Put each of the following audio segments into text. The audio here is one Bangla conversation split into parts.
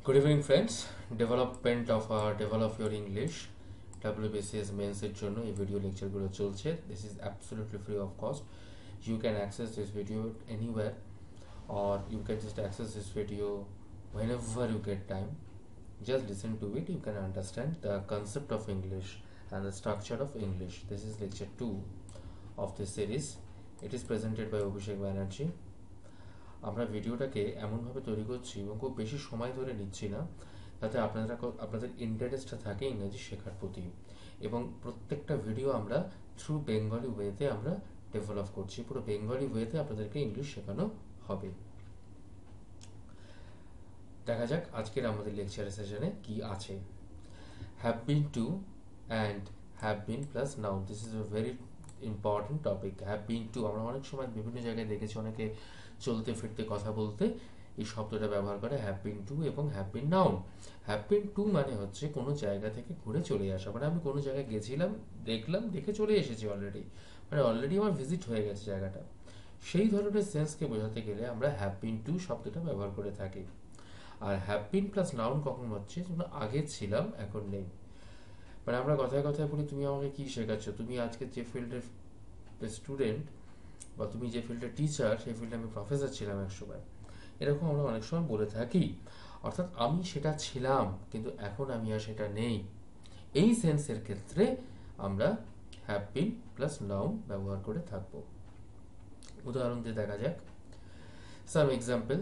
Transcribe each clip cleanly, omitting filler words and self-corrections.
Good evening, friends. Develop your English WBCS mains এর জন্য এই ভিডিও লেকচারগুলো চলছে. This is absolutely free of cost. You can access this video anywhere, or you can just access this video whenever you get time. Just listen to it. You can understand the concept of English and the structure of English. This is lecture 2 of this series. It is presented by Abhishek Banerjee. আমরা ভিডিওটাকে এমনভাবে তৈরি করছি এবং খুব বেশি সময় ধরে নিচ্ছি না, যাতে আপনাদের ইন্টারেস্টটা থাকে ইংরেজি শেখার প্রতি। এবং প্রত্যেকটা ভিডিও আমরা থ্রু বেঙ্গলি ওয়েতে আমরা ডেভেলপ করছি, পুরো বেঙ্গলি ওয়েতে আপনাদেরকে ইংলিশ শেখানো হবে। দেখা যাক আজকের আমাদের লেকচার সেশনে কি আছে। Have been two and have been plus noun, this is a very important topic. Have been two আমরা অনেক সময় বিভিন্ন জায়গায় দেখেছি, অনেকে চলতে ফিরতে কথা বলতে এই শব্দটা ব্যবহার করে, হ্যাভ বিন টু এবং have been noun. Have been two মানে হচ্ছে কোনো জায়গা থেকে ঘুরে চলে আসা, মানে আমি কোনো জায়গায় গেছিলাম, দেখলাম, দেখে চলে এসেছি অলরেডি, মানে অলরেডি আমার ভিজিট হয়ে গেছে জায়গাটা। সেই ধরনের সেন্সকে বোঝাতে গেলে আমরা হ্যাভ বিন টু শব্দটা ব্যবহার করে থাকি। আর হ্যাভ বিন প্লাস নাউন কখন হচ্ছে, তোমরা আগে ছিলাম এখন নেই। মানে আমরা কথায় কথায় বলি, তুমি আমাকে কি শেখাচ্ছ, তুমি আজকে যে ফিল্ডের স্টুডেন্ট বা তুমি যে ফিল্ডের টিচার, সেই ফিল্ডে আমি প্রফেসর ছিলাম এক সময়, এরকম আমরা অনেক সময় বলে থাকি। অর্থাৎ আমি সেটা ছিলাম কিন্তু এখন আমি আর সেটা নেই। এই সেন্সের ক্ষেত্রে আমরা হ্যাভ বিন প্লাস নাউন ব্যবহার করে থাকবো। উদাহরণ দিয়ে দেখা যাক। Some example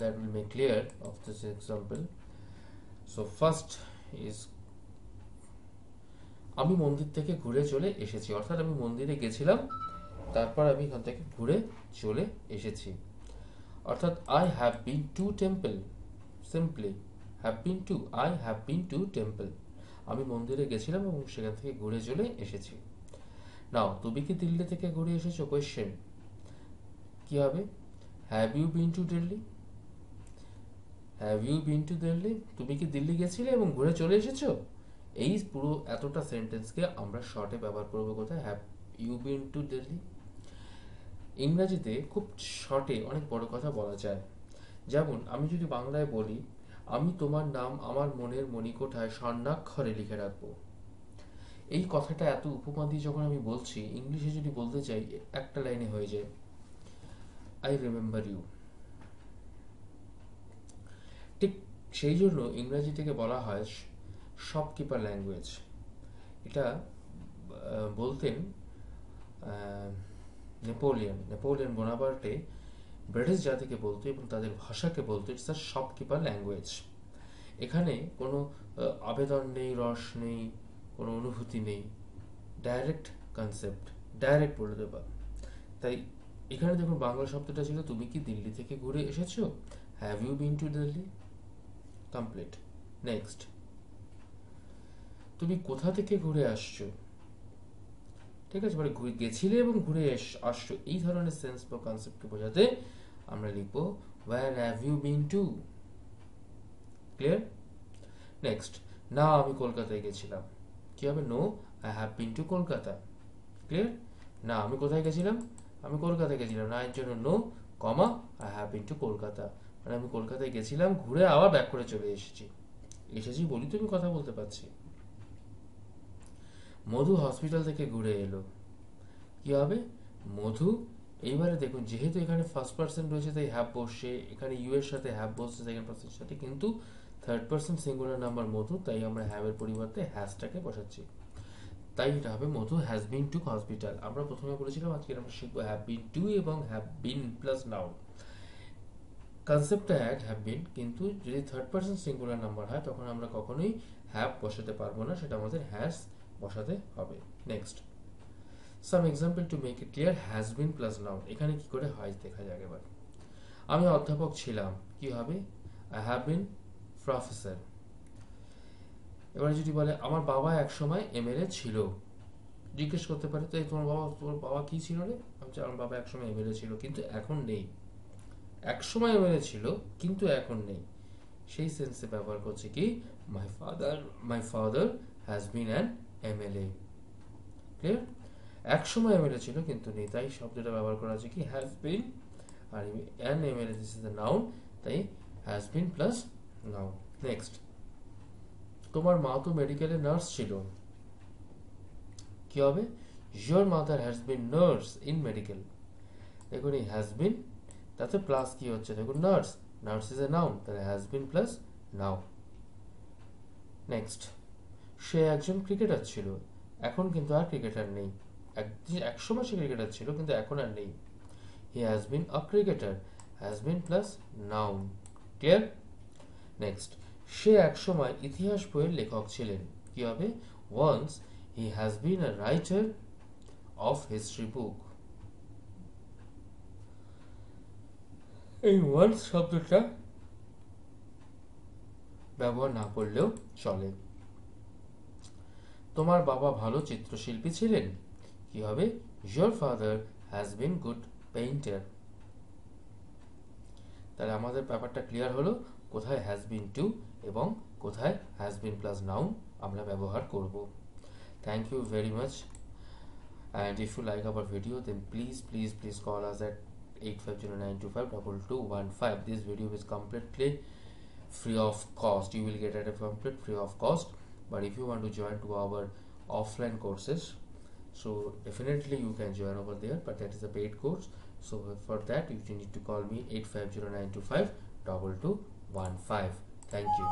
that will make clear of this example. So first is আমি মন্দির থেকে ঘুরে চলে এসেছি, অর্থাৎ আমি মন্দিরে গেছিলাম, তারপর আমি এখান থেকে ঘুরে চলে এসেছি। অর্থাৎ I have been to temple, simply have been two, I have been to temple, আমি মন্দিরে গেছিলাম এবং সেখান থেকে ঘুরে চলে এসেছি। নাও তুমি কি দিল্লি থেকে ঘুরে এসেছো, কোয়েশ্চেন কি হবে, have you been to Delhi, have you been to Delhi, তুমি কি দিল্লি গেছিলে এবং ঘুরে চলে এসেছো। এই পুরো এতটা সেন্টেন্সকে আমরা শর্টে ব্যবহার করবো কোথায়, have you been to Delhi. ইংরাজিতে খুব শর্টে অনেক বড় কথা বলা যায়। যেমন আমি যদি বাংলায় বলি, আমি তোমার নাম আমার মনের মণিকোঠায় স্বর্ণাক্ষরে লিখে রাখবো, এই কথাটা এত উপমা দিয়ে যখন আমি বলছি, ইংলিশে যদি বলতে চাই একটা লাইনে হয়ে যায়, আই রিমেম্বার ইউ। ঠিক সেই জন্য ইংরাজিটাকে বলা হয় শপকিপার ল্যাঙ্গুয়েজ। এটা বলতেন নেপোলিয়ন বোনাপার্টে ব্রিটিশ জাতিকে বলতো এবং তাদের ভাষাকে বলতো ইটস আ শপকিপার ল্যাঙ্গুয়েজ। এখানে কোনো আবেদন নেই, রস নেই, কোনো অনুভূতি নেই, ডাইরেক্ট কনসেপ্ট, ডাইরেক্ট বলে দেবা। তাই এখানে দেখুন বাংলা শব্দটা ছিল, তুমি কি দিল্লি থেকে ঘুরে এসেছো, have you been to Delhi, complete. Next, তুমি কোথা থেকে ঘুরে আসছো, ঠিক আছে, মানে গেছিলে এবং ঘুরে আসছো, এই ধরনের সেন্স বা কনসেপ্টকে বোঝাতে আমরা লিখবো where have you been to, clear. Next, না আমি কলকাতায় গেছিলাম, কি হবে, no I have been to Kolkata, clear. না আমি কোথায় গেছিলাম, আমি কলকাতায় গেছিলাম, না এর জন্য no, comma I have been to Kolkata, মানে আমি কলকাতায় গেছিলাম, ঘুরে আবার ব্যাক করে চলে এসেছি বলি তো আমি কথা বলতে পারছি। মধু হসপিটাল থেকে ঘুরে এলো, কি হবে, মধু। এইবারে দেখুন যেহেতু এখানে ফার্স্ট পার্সন রয়েছে তাই হ্যাভ বসছে, এখানে ইউ এর সাথে হ্যাভ বসছে সেকেন্ড পার্সনের সাথে, কিন্তু থার্ড পার্সন সিঙ্গুলার নাম্বার মধু, তাই আমরা হ্যাভ এর পরিবর্তে হ্যাজটাকে বসাচ্ছি। তাই এটা হবে মধু হ্যাজ বিন টু হসপিটাল। আমরা প্রথমে বলেছিলাম আজকে আমরা শিখবো হ্যাভ বিন টু এবং হ্যাভ বিন প্লাস নাউন। কনসেপ্টটা এক, হ্যাভ বিন, কিন্তু যদি থার্ড পার্সন সিঙ্গুলার নাম্বার হয় তখন আমরা কখনোই হ্যাভ বসাতে পারবো না, সেটা আমাদের হ্যাজ বসাতে হবে। Next, some example to make it clear, has been plus noun. এখানে কি করে হয় দেখা যাক এবার। আমি অধ্যাপক ছিলাম, কি হবে, আই হ্যাভ বিন প্রফেসর। এবার যদি বলে আমার বাবা একসময় এমএলএ ছিল, জিজ্ঞেস করতে পারে, তো তোমার বাবা কি ছিল রে, আমার বাবা একসময় এমএলএ ছিল কিন্তু এখন নেই। একসময় এমএলএ ছিল কিন্তু এখন নেই, সেই সেন্সে ব্যবহার করছে কি, my father has been an MLA, clear. একসময় এমএলএ ছিল কিন্তু নেই, তাই শব্দটা ব্যবহার করা হচ্ছে কি, হ্যাজ বিন, আর an MLA this is the noun, তাই has been plus noun. Next, তোমার মা তো মেডিকেলে নার্স ছিল, কি হবে? Your mother has been nurse in medical. দেখুন এই হ্যাজ বিন, তাতে প্লাস কি হচ্ছে, দেখুন nurse, nurse is a noun, তাহলে has been plus noun. Next, সে একজন ক্রিকেটার ছিল, এখন কিন্তু আর ক্রিকেটার নেই। একসময় সে ক্রিকেটার ছিল কিন্তু এখন আর নেই। He has been a cricketer, has been plus noun. Clear? Next, সে একসময় ইতিহাস বইয়ের লেখক ছিলেন, কি হবে? Once he has been a writer of history book. এই ওয়ান্স শব্দটা ব্যবহার না করলেও চলে। তোমার বাবা ভালো চিত্রশিল্পী ছিলেন, কি হবে? Your father has been good painter. তাহলে আমাদের ব্যাপারটা ক্লিয়ার হলো, কোথায় হ্যাজ বিন টু এবং কোথায় হ্যাজ বিন প্লাস নাউন আমরা ব্যবহার করব। Thank you very much, and if you like our video then please call us at 8509252215. This video is completely free of cost, you will get it complete free of cost. But if you want to join to our offline courses, so definitely you can join over there, but that is a paid course. So for that you need to call me 8509252215. Thank you.